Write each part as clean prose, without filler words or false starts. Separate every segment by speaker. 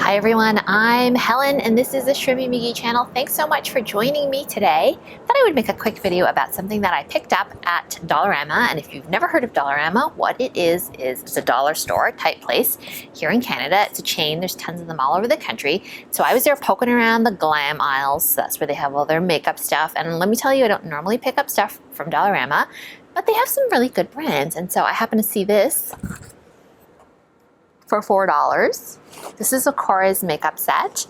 Speaker 1: Hi everyone, I'm Helen and this is the Shrimmy McGee channel. Thanks so much for joining me today. Thought I would make a quick video about something that I picked up at Dollarama, and if you've never heard of Dollarama, what it is it's a dollar store type place here in Canada. It's a chain, there's tons of them all over the country. So I was there poking around the glam aisles, so that's where they have all their makeup stuff, and let me tell you, I don't normally pick up stuff from Dollarama, but they have some really good brands, and so I happened to see this for $4. This is a KORRES makeup set.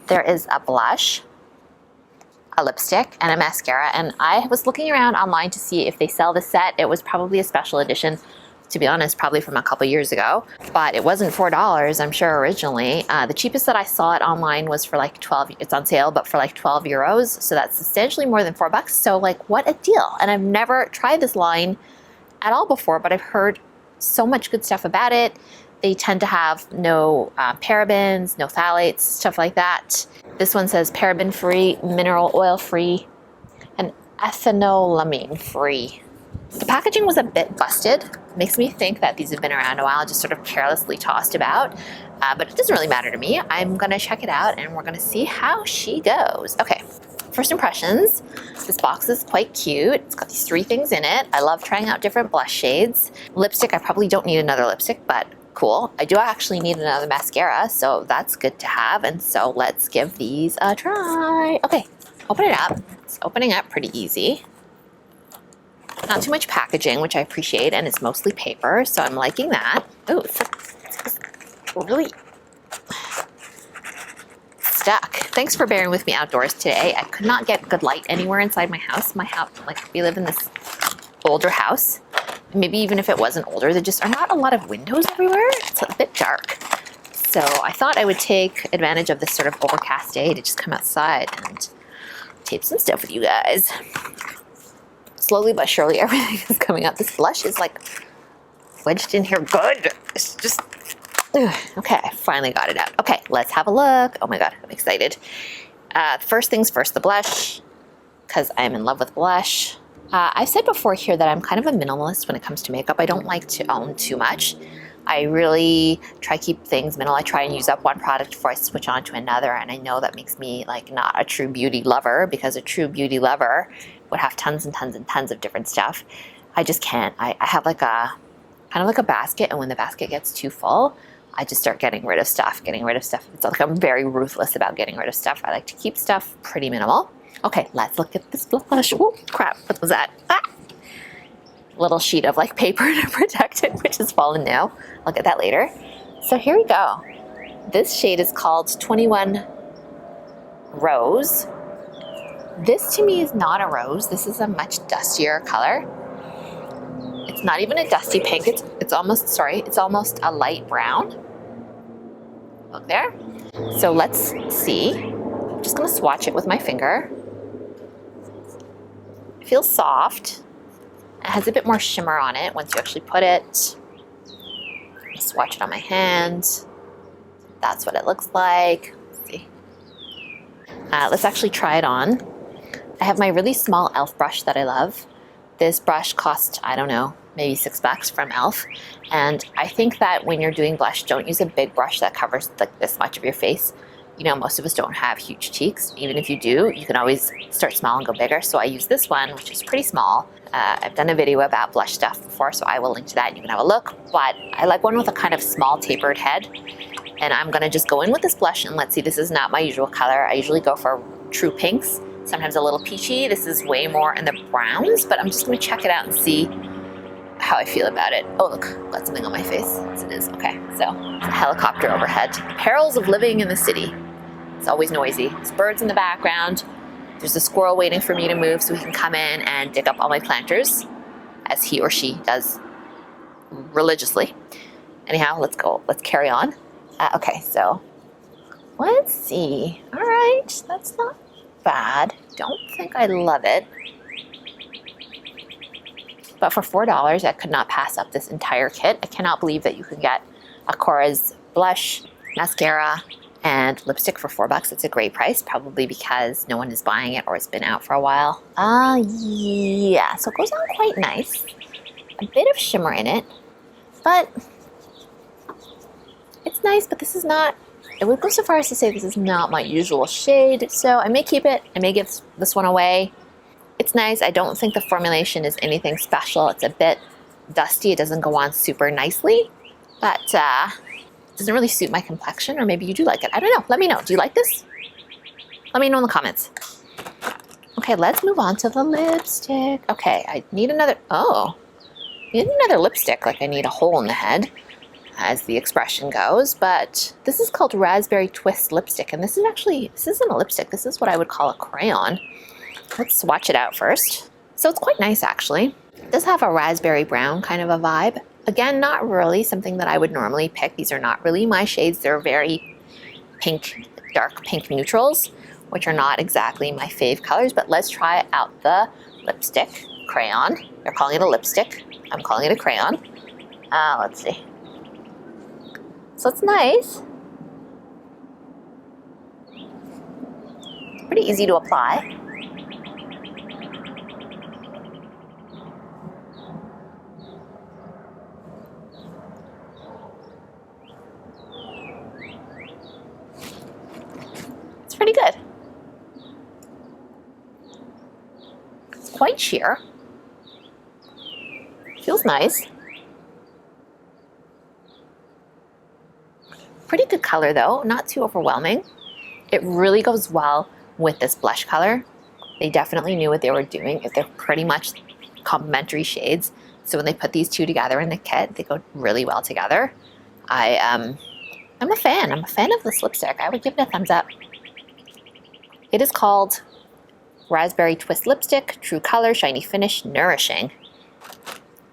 Speaker 1: There is a blush, a lipstick, and a mascara. And I was looking around online to see if they sell this set. It was probably a special edition, to be honest, probably from a couple years ago. But it wasn't $4, I'm sure, originally. The cheapest that I saw it online was for like 12, it's on sale, but for like 12 euros. So that's substantially more than $4. So like, what a deal. And I've never tried this line at all before, but I've heard so much good stuff about it. They tend to have no parabens, no phthalates, stuff like that. This one says paraben-free, mineral oil-free, and ethanolamine-free. The packaging was a bit busted. Makes me think that these have been around a while, just sort of carelessly tossed about. But it doesn't really matter to me. I'm gonna check it out and we're gonna see how she goes. Okay, first impressions. This box is quite cute. It's got these 3 things in it. I love trying out different blush shades. Lipstick, I probably don't need another lipstick, but cool. I do actually need another mascara, so that's good to have. And so let's give these a try. Okay, open it up. It's opening up pretty easy. Not too much packaging, which I appreciate, and it's mostly paper, so I'm liking that. Oh, it's really stuck. Thanks for bearing with me outdoors today. I could not get good light anywhere inside my house. My house, like, we live in this older house. Maybe even if it wasn't older, there just are not a lot of windows everywhere. It's a bit dark. So I thought I would take advantage of this sort of overcast day to just come outside and tape some stuff with you guys. Slowly but surely, everything is coming up. This blush is like wedged in here good. It's just, okay, I finally got it out. Okay, let's have a look. Oh my God, I'm excited. First things first, the blush, because I'm in love with blush. I've said before here that I'm kind of a minimalist when it comes to makeup. I don't like to own too much. I really try to keep things minimal. I try and use up one product before I switch on to another, and I know that makes me like not a true beauty lover, because a true beauty lover would have tons and tons and tons of different stuff. I just can't. I have like a kind of like a basket, and when the basket gets too full, I just start getting rid of stuff. It's like I'm very ruthless about getting rid of stuff. I like to keep stuff pretty minimal. Okay, let's look at this blush. Oh, crap, what was that? Ah! Little sheet of like paper to protect it, which has fallen now. I'll get that later. So here we go. This shade is called 21 Rose. This to me is not a rose. This is a much dustier color. It's not even a dusty pink. It's almost a light brown. Look there. So let's see. I'm just gonna swatch it with my finger. It feels soft. It has a bit more shimmer on it once you actually put it. Swatch it on my hand. That's what it looks like. Let's see. Let's actually try it on. I have my really small e.l.f. brush that I love. This brush cost, I don't know, maybe $6 from e.l.f. And I think that when you're doing blush, don't use a big brush that covers like this much of your face. You know, most of us don't have huge cheeks. Even if you do, you can always start small and go bigger. So I use this one, which is pretty small. I've done a video about blush stuff before, so I will link to that and you can have a look. But I like one with a kind of small tapered head. And I'm gonna just go in with this blush, and let's see, this is not my usual color. I usually go for true pinks, sometimes a little peachy. This is way more in the browns, but I'm just gonna check it out and see how I feel about it. Oh look, got something on my face. Yes, it is. Okay, so it's a helicopter overhead. Perils of living in the city. It's always noisy. There's birds in the background. There's a squirrel waiting for me to move so he can come in and dig up all my planters, as he or she does religiously. Anyhow, let's go. Let's carry on. Okay, so let's see. All right, that's not bad. Don't think I love it. But for $4, I could not pass up this entire kit. I cannot believe that you can get a KORRES blush, mascara, and lipstick for $4. It's a great price, probably because no one is buying it or it's been out for a while. Yeah, so it goes on quite nice. A bit of shimmer in it, but it's nice, but this is not I would go so far as to say this is not my usual shade, so I may keep it. I may give this one away. It's nice. I don't think the formulation is anything special. It's a bit dusty. It doesn't go on super nicely, but it doesn't really suit my complexion, or maybe you do like it. I don't know. Let me know. Do you like this? Let me know in the comments. Okay, let's move on to the lipstick. Okay, I need another, I need another lipstick, like I need a hole in the head, as the expression goes, but this is called Raspberry Twist Lipstick, and this isn't a lipstick, this is what I would call a crayon. Let's swatch it out first. So it's quite nice, actually. It does have a raspberry brown kind of a vibe. Again, not really something that I would normally pick. These are not really my shades. They're very pink, dark pink neutrals, which are not exactly my fave colors, but let's try out the lipstick crayon. They're calling it a lipstick. I'm calling it a crayon. Let's see. So it's nice. Pretty easy to apply. It's pretty good. It's quite sheer. Feels nice. Pretty good color though, not too overwhelming. It really goes well with this blush color. They definitely knew what they were doing. They're pretty much complementary shades. So when they put these two together in the kit, they go really well together. I'm a fan. I'm a fan of this lipstick. I would give it a thumbs up. It is called Raspberry Twist Lipstick, True Color, Shiny Finish, Nourishing.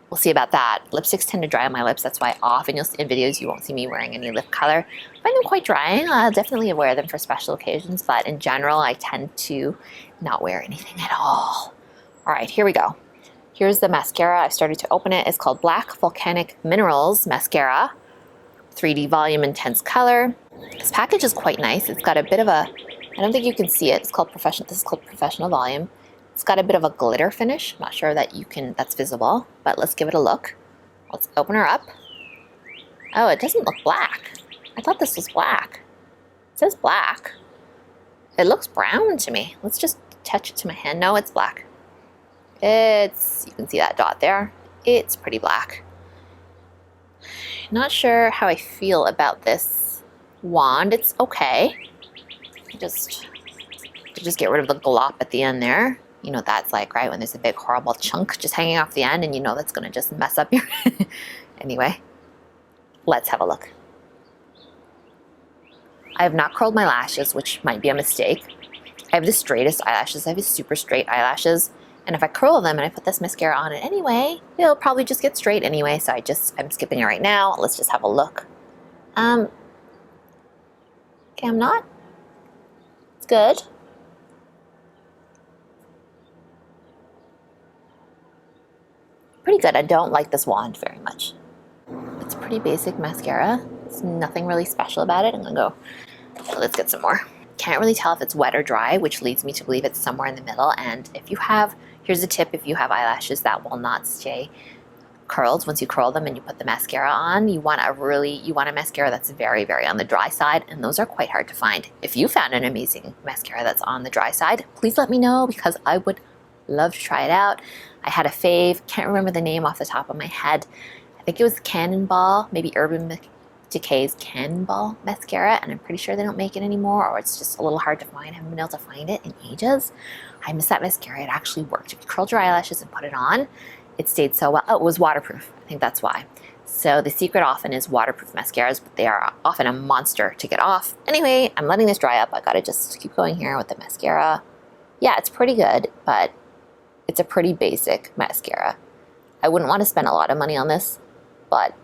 Speaker 1: We'll see about that. Lipsticks tend to dry on my lips. That's why often you'll see in videos you won't see me wearing any lip color. I find them quite drying. I'll definitely wear them for special occasions, but in general, I tend to not wear anything at all. All right, here we go. Here's the mascara. I've started to open it. It's called Black Volcanic Minerals Mascara, 3D Volume Intense Color. This package is quite nice. It's got a bit of a, I don't think you can see it. It's called Professional. This is called Professional Volume. It's got a bit of a glitter finish. I'm not sure that that's visible, but let's give it a look. Let's open her up. Oh, it doesn't look black. I thought this was black. It says black. It looks brown to me. Let's just touch it to my hand. No, it's black. You can see that dot there. It's pretty black. Not sure how I feel about this wand. It's okay. Just get rid of the glop at the end there. You know that's like, right, when there's a big horrible chunk just hanging off the end and you know that's gonna just mess up your Anyway, let's have a look. I have not curled my lashes, which might be a mistake. I have the straightest eyelashes. I have super straight eyelashes, and if I curl them and I put this mascara on it anyway, it'll probably just get straight anyway, so I'm skipping it right now. Let's just have a look. Okay, I'm not. It's good. Pretty good. I don't like this wand very much. It's pretty basic mascara. There's nothing really special about it. I'm gonna go, let's get some more. Can't really tell if it's wet or dry, which leads me to believe it's somewhere in the middle. And if you have, here's a tip, if you have eyelashes that will not stay curled, once you curl them and you put the mascara on, you want a mascara that's very, very on the dry side, and those are quite hard to find. If you found an amazing mascara that's on the dry side, please let me know, because I would love to try it out. I had a fave, can't remember the name off the top of my head. I think it was Cannonball, maybe Urban Decay's Cannonball mascara, and I'm pretty sure they don't make it anymore, or it's just a little hard to find. I haven't been able to find it in ages. I miss that mascara. It actually worked. If you curled your eyelashes and put it on, it stayed so well. Oh, it was waterproof. I think that's why. So the secret often is waterproof mascaras, but they are often a monster to get off. Anyway, I'm letting this dry up. I gotta just keep going here with the mascara. Yeah, it's pretty good, but it's a pretty basic mascara. I wouldn't want to spend a lot of money on this, but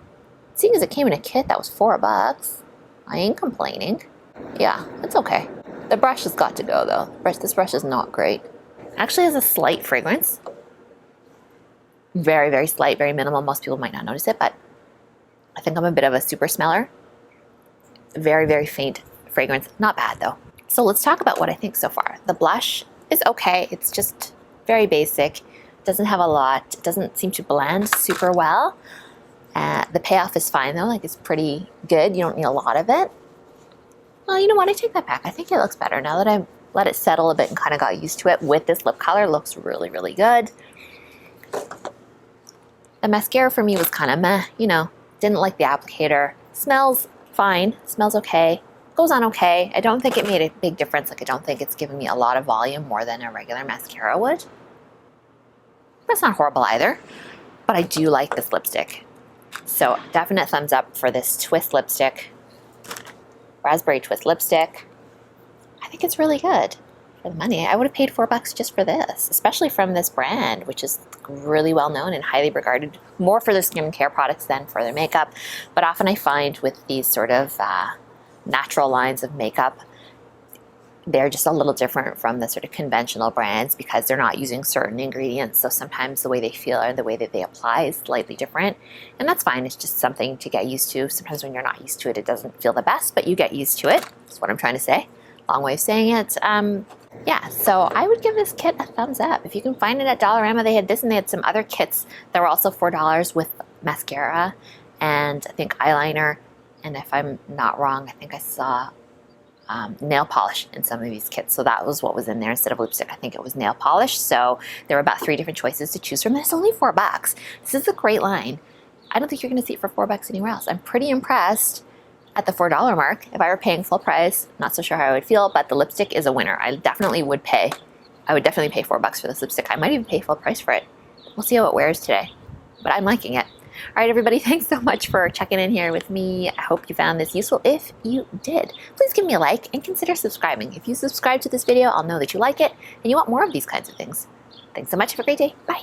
Speaker 1: seeing as it came in a kit that was $4, I ain't complaining. Yeah, it's okay. The brush has got to go though. This brush is not great. It actually has a slight fragrance. Very, very slight, very minimal. Most people might not notice it, but I think I'm a bit of a super smeller. Very, very faint fragrance. Not bad though. So let's talk about what I think so far. The blush is okay. It's just very basic. Doesn't have a lot. It doesn't seem to blend super well. The payoff is fine though. Like, it's pretty good. You don't need a lot of it. Well, you know what? I take that back. I think it looks better now that I let it settle a bit and kind of got used to it with this lip color. It looks really, really good. The mascara for me was kind of meh, you know, didn't like the applicator. Smells fine, smells okay, goes on okay. I don't think it made a big difference. Like I don't think it's giving me a lot of volume more than a regular mascara would. But it's not horrible either, but I do like this lipstick. So definite thumbs up for this twist lipstick, raspberry twist lipstick. I think it's really good for the money. I would have paid $4 just for this, especially from this brand, which is really well known and highly regarded more for their skincare products than for their makeup. But often I find with these sort of natural lines of makeup, they're just a little different from the sort of conventional brands because they're not using certain ingredients. So sometimes the way they feel or the way that they apply is slightly different. And that's fine. It's just something to get used to. Sometimes when you're not used to it, it doesn't feel the best, but you get used to it. That's what I'm trying to say. Long way of saying it. Yeah, so I would give this kit a thumbs up. If you can find it at Dollarama, they had this and they had some other kits that were also $4 with mascara and I think eyeliner. And if I'm not wrong, I think I saw nail polish in some of these kits. So that was what was in there instead of lipstick. I think it was nail polish. So there were about 3 different choices to choose from. And it's only $4. This is a great line. I don't think you're going to see it for $4 anywhere else. I'm pretty impressed at the $4 mark. If I were paying full price, not so sure how I would feel, but the lipstick is a winner. I definitely would pay. I would definitely pay $4 for this lipstick. I might even pay full price for it. We'll see how it wears today, but I'm liking it. All right, everybody, thanks so much for checking in here with me. I hope you found this useful. If you did, please give me a like and consider subscribing. If you subscribe to this video, I'll know that you like it and you want more of these kinds of things. Thanks so much. Have a great day. Bye.